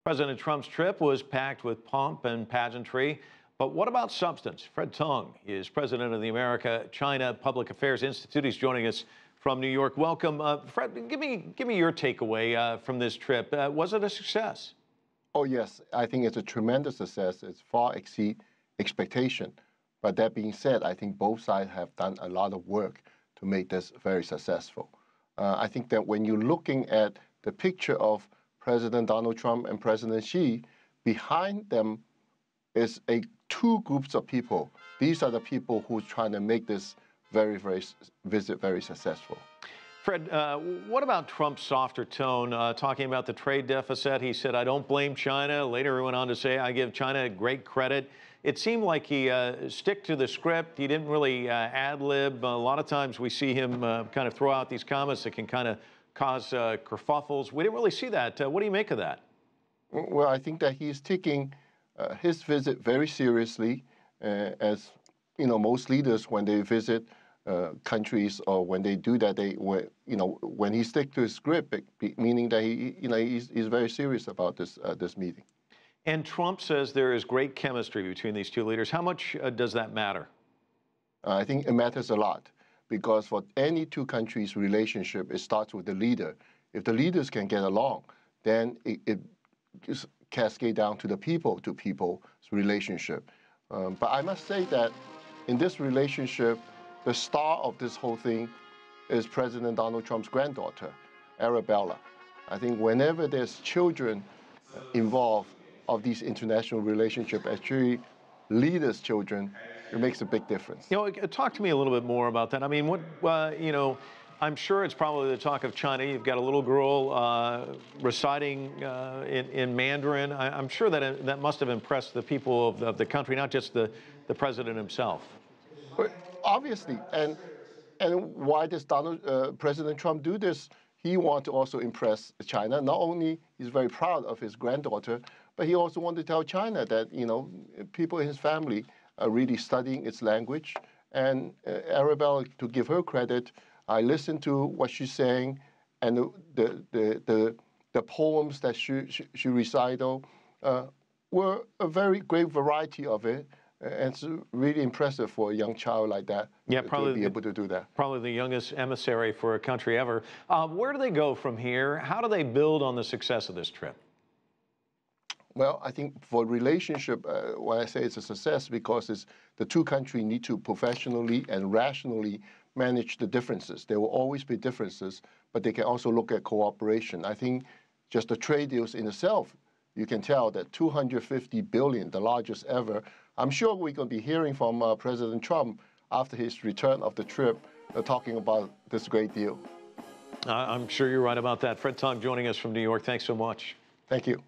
President Trump's trip was packed with pomp and pageantry. But what about substance? Fred Teng is president of the America-China Public Affairs Institute. He's joining us from New York. Welcome. Fred, give me your takeaway from this trip. Was it a success? Oh, yes. I think it's a tremendous success. It's far exceed expectation. But that being said, I think both sides have done a lot of work to make this very successful. I think that when you're looking at the picture of President Donald Trump and President Xi, behind them is two groups of people. These are the people who are trying to make this visit very successful. Fred, what about Trump's softer tone, talking about the trade deficit? He said, I don't blame China. Later, he went on to say, I give China great credit. It seemed like he stick to the script. He didn't really ad-lib. A lot of times we see him kind of throw out these comments that can kind of cause kerfuffles. We didn't really see that. What do you make of that? Well, I think that he's taking his visit very seriously, as you know, most leaders when they visit countries or when they do that, when he stick to his script, meaning that he's very serious about this meeting. And Trump says there is great chemistry between these two leaders. How much does that matter? I think it matters a lot, because for any two countries' relationship, it starts with the leader. If the leaders can get along, then it just cascades down to the people-to-people's relationship. But I must say that in this relationship, the star of this whole thing is President Donald Trump's granddaughter, Arabella. I think whenever there's children involved of these international relationships, actually leaders' children, it makes a big difference. You know, talk to me a little bit more about that. I mean, I'm sure it's probably the talk of China. You've got a little girl reciting in Mandarin. I'm sure that that must have impressed the people of the country, not just the president himself. But obviously, and why does President Trump do this? He wants to also impress China. Not only he's very proud of his granddaughter, but he also wants to tell China that, people in his family are really studying its language. And Arabella, to give her credit, I listened to what she's saying, and the poems that she recited were a very great variety of it. And it's really impressive for a young child like that to be able to do that. Probably the youngest emissary for a country ever. Where do they go from here? How do they build on the success of this trip? Well, I think for relationship, why I say it's a success, because the two countries need to professionally and rationally manage the differences. There will always be differences, but they can also look at cooperation. I think just the trade deals in itself, you can tell that $250 billion, the largest ever. I'm sure we're going to be hearing from President Trump after his return of the trip, talking about this great deal. I'm sure you're right about that. Fred Teng joining us from New York. Thanks so much. Thank you.